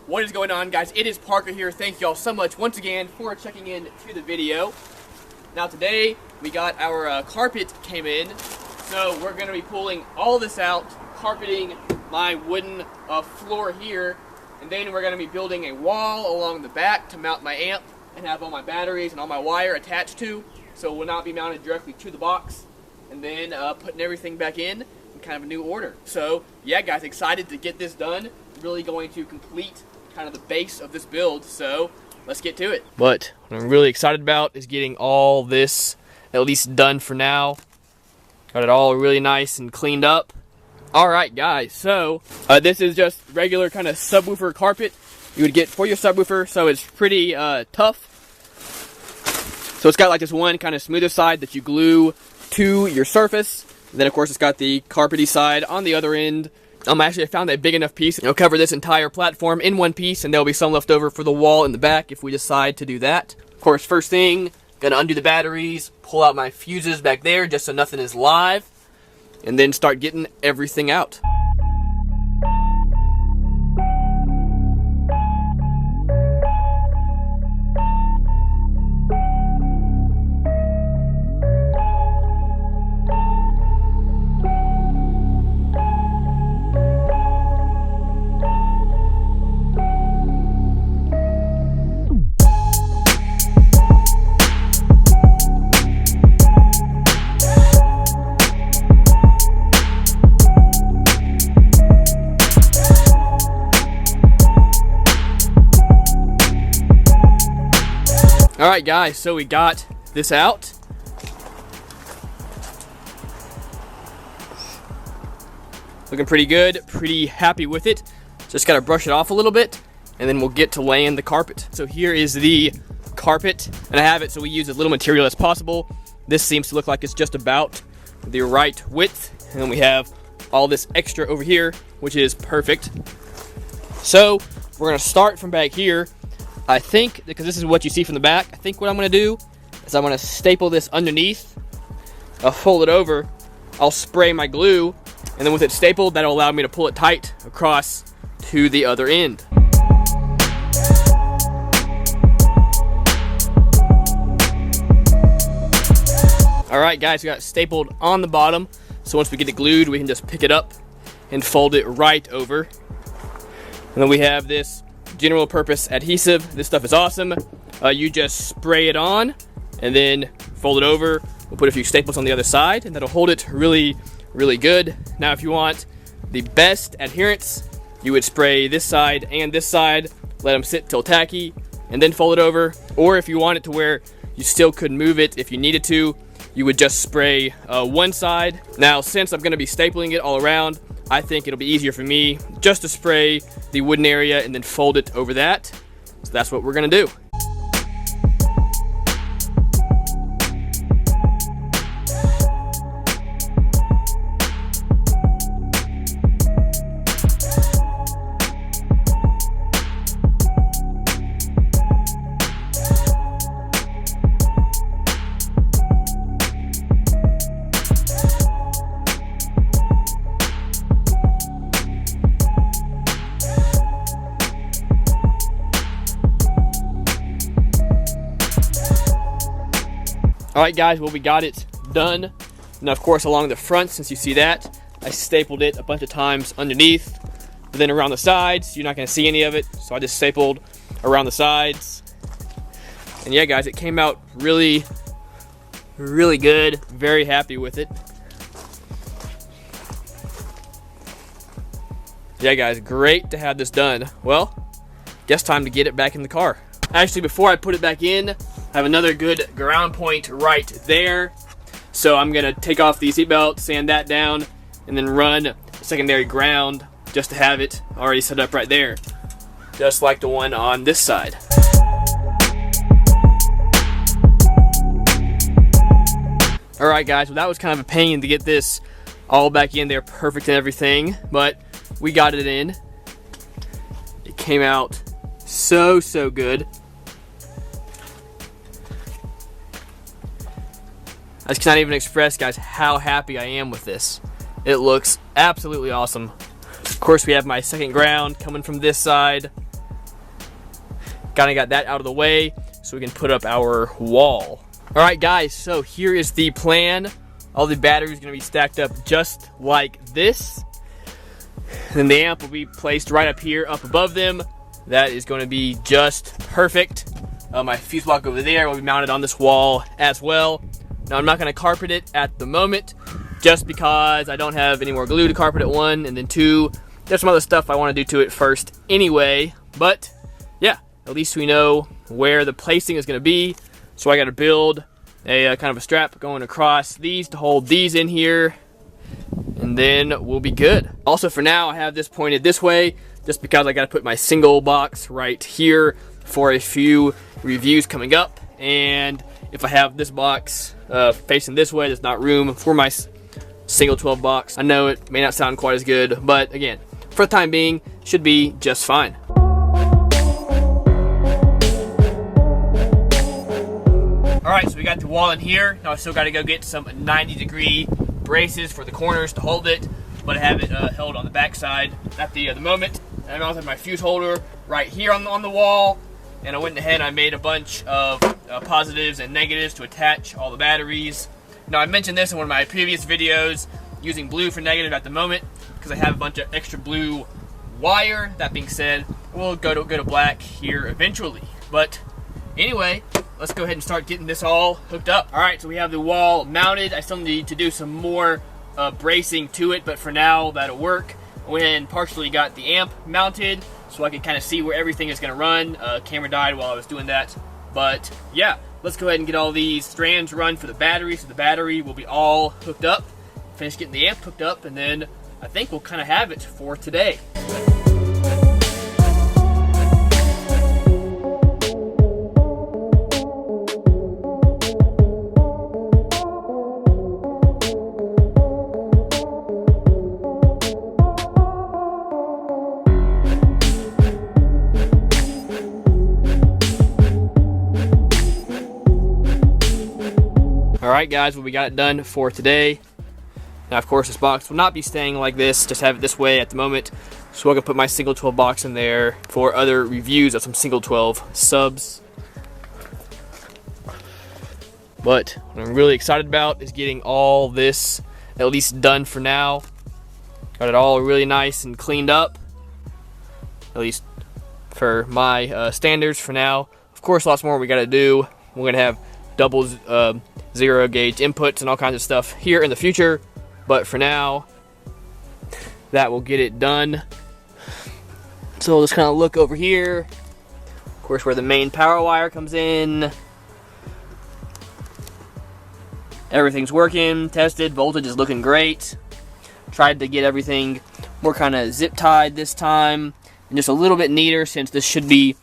What is going on, guys? It is Parker here. Thank y'all so much once again for checking in to the video. Now today we got our carpet came in, so we're going to be pulling all this out, carpeting my wooden floor here, and then we're going to be building a wall along the back to mount my amp and have all my batteries and all my wire attached to, so it will not be mounted directly to the box, and then putting everything back in kind of a new order. So yeah, guys, excited to get this done. Really going to complete kind of the base of this build, so let's get to it. But what I'm really excited about is getting all this at least done for now. Got it all really nice and cleaned up. Alright guys, so this is just regular kind of subwoofer carpet you would get for your subwoofer, so it's pretty tough. So it's got like this one kind of smoother side that you glue to your surface. And then of course it's got the carpety side on the other end. Actually I found a big enough piece. It'll cover this entire platform in one piece, and there'll be some left over for the wall in the back if we decide to do that. Of course, first thing, gonna undo the batteries, pull out my fuses back there just so nothing is live, and then start getting everything out. Alright guys, so we got this out. Looking pretty good, pretty happy with it. Just gotta brush it off a little bit, and then we'll get to laying the carpet. So here is the carpet, and I have it so we use as little material as possible. This seems to look like it's just about the right width, and then we have all this extra over here, which is perfect. So we're gonna start from back here. I think, because this is what you see from the back, I think what I'm going to do is I'm going to staple this underneath. I'll fold it over. I'll spray my glue, and then with it stapled, that'll allow me to pull it tight across to the other end. Alright guys, we got it stapled on the bottom, so once we get it glued, we can just pick it up and fold it right over. And then we have this general purpose adhesive. This stuff is awesome. You just spray it on and then fold it over. We'll put a few staples on the other side, and that'll hold it really, really good. Now if you want the best adherence, you would spray this side and this side, let them sit till tacky, and then fold it over. Or if you want it to where you still could move it if you needed to, you would just spray one side. Now since I'm going to be stapling it all around, I think it'll be easier for me just to spray the wooden area and then fold it over that. So that's what we're gonna do. Alright guys, well we got it done. Now of course along the front, since you see that, I stapled it a bunch of times underneath, but then around the sides, you're not going to see any of it, so I just stapled around the sides. And yeah guys, it came out really, really good. Very happy with it. Yeah guys, great to have this done. Well, guess time to get it back in the car. Actually, before I put it back in, I have another good ground point right there. So I'm gonna take off the seatbelt, sand that down, and then run secondary ground just to have it already set up right there, just like the one on this side. Alright guys, well that was kind of a pain to get this all back in there perfect and everything, but we got it in. It came out so good. I just cannot even express, guys, how happy I am with this. It looks absolutely awesome. Of course, we have my second ground coming from this side. kind of got that out of the way so we can put up our wall. Alright guys, so here is the plan. All the batteries are going to be stacked up just like this. Then the amp will be placed right up here, up above them. That is going to be just perfect. My fuse block over there will be mounted on this wall as well. Now I'm not going to carpet it at the moment, just because I don't have any more glue to carpet it, one, and then two, there's some other stuff I want to do to it first anyway. But yeah, at least we know where the placing is going to be. So I got to build a kind of a strap going across these to hold these in here, and then we'll be good. Also for now, I have this pointed this way just because I got to put my single box right here for a few reviews coming up. And if I have this box facing this way, there's not room for my single 12 box. I know it may not sound quite as good, but again, for the time being, should be just fine. Alright, so we got the wall in here. Now I still got to go get some 90-degree braces for the corners to hold it, but I have it held on the back side at the moment. And I also have my fuse holder right here on the wall. And I went ahead and I made a bunch of positives and negatives to attach all the batteries. Now I mentioned this in one of my previous videos, using blue for negative at the moment, because I have a bunch of extra blue wire. That being said, we'll go to black here eventually. But anyway, let's go ahead and start getting this all hooked up. Alright, so we have the wall mounted. I still need to do some more bracing to it, but for now that'll work. I went ahead and partially got the amp mounted so I can kind of see where everything is going to run. Camera died while I was doing that. But yeah, let's go ahead and get all these strands run for the battery, so the battery will be all hooked up. Finish getting the amp hooked up, and then I think we'll kind of have it for today. Alright guys, well, we got it done for today. Now of course this box will not be staying like this, just have it this way at the moment. So I'm going to put my single 12 box in there for other reviews of some single 12 subs. But what I'm really excited about is getting all this at least done for now. Got it all really nice and cleaned up, at least for my standards for now. Of course, lots more we got to do. We're going to have double zero gauge inputs and all kinds of stuff here in the future, but for now that will get it done. So let's kind of look over here, of course, where the main power wire comes in. Everything's working, tested, voltage is looking great. Tried to get everything more kind of zip tied this time and just a little bit neater, since this should be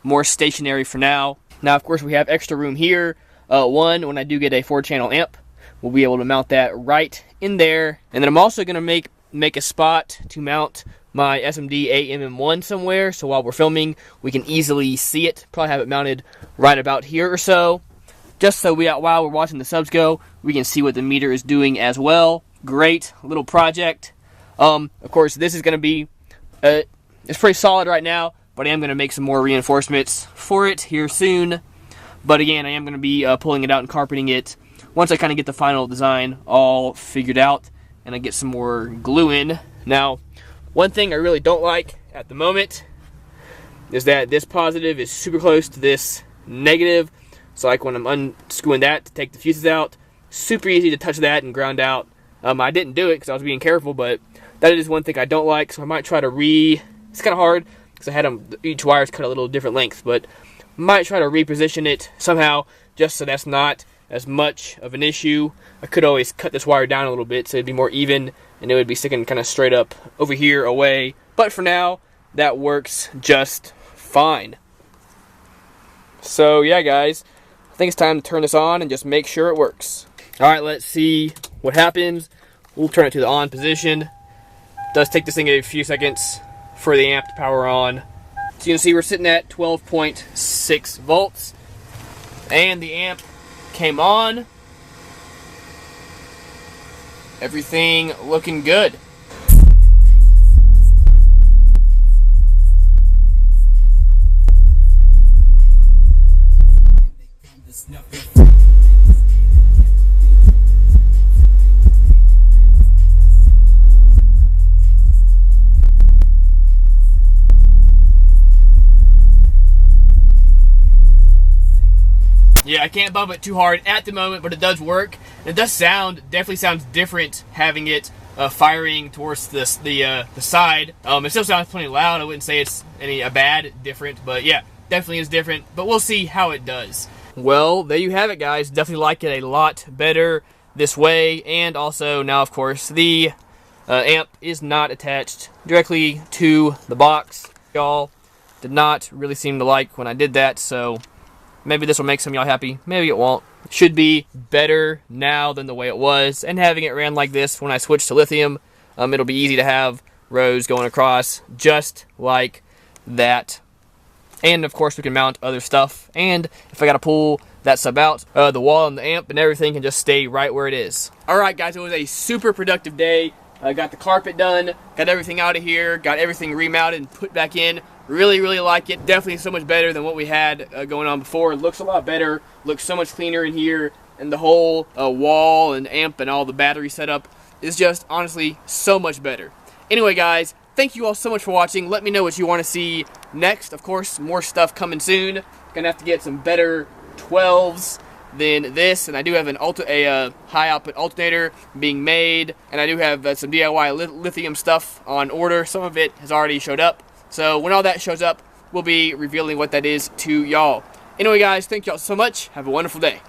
more stationary for now. Now of course we have extra room here. When I do get a 4-channel amp, we'll be able to mount that right in there. And then I'm also going to make a spot to mount my SMD AGM1 somewhere, so while we're filming, we can easily see it. Probably have it mounted right about here or so, just so while we're watching the subs go, we can see what the meter is doing as well. Great little project. Of course, this is going to be, it's pretty solid right now, but I am going to make some more reinforcements for it here soon. But again, I am going to be pulling it out and carpeting it once I kind of get the final design all figured out and I get some more glue in. Now, one thing I really don't like at the moment is that this positive is super close to this negative. So like when I'm unscrewing that to take the fuses out, super easy to touch that and ground out. I didn't do it because I was being careful, but that is one thing I don't like. So I might try to it's kind of hard because I had each wire's cut a little different length, but might try to reposition it somehow just so that's not as much of an issue. I could always cut this wire down a little bit so it'd be more even and it would be sticking kind of straight up over here away. But for now, that works just fine. So yeah guys, I think it's time to turn this on and just make sure it works. Alright, let's see what happens. We'll turn it to the on position. It does take this thing a few seconds for the amp to power on. So you can see we're sitting at 12.6 volts, and the amp came on. Everything looking good. Yeah, I can't bump it too hard at the moment, but it does work. It does definitely sounds different having it firing towards the side. It still sounds plenty loud. I wouldn't say it's any bad different, but yeah, definitely is different. But we'll see how it does. Well, there you have it, guys. Definitely like it a lot better this way, and also now, of course, the amp is not attached directly to the box. Y'all did not really seem to like when I did that, so maybe this will make some of y'all happy. Maybe it won't. It should be better now than the way it was, and having it ran like this when I switched to lithium, it'll be easy to have rows going across just like that. And of course we can mount other stuff, and if I gotta pull that sub out, the wall and the amp and everything can just stay right where it is. Alright guys, it was a super productive day. I got the carpet done, got everything out of here, got everything remounted and put back in. Really like it. Definitely so much better than what we had going on before. It looks a lot better, looks so much cleaner in here, and the whole wall and amp and all the battery setup is just honestly so much better. Anyway guys, thank you all so much for watching. Let me know what you want to see next. Of course, more stuff coming soon. Gonna have to get some better 12s than this, and I do have a high output alternator being made, and I do have some DIY lithium stuff on order. Some of it has already showed up, so when all that shows up, we'll be revealing what that is to y'all. Anyway guys, thank y'all so much. Have a wonderful day.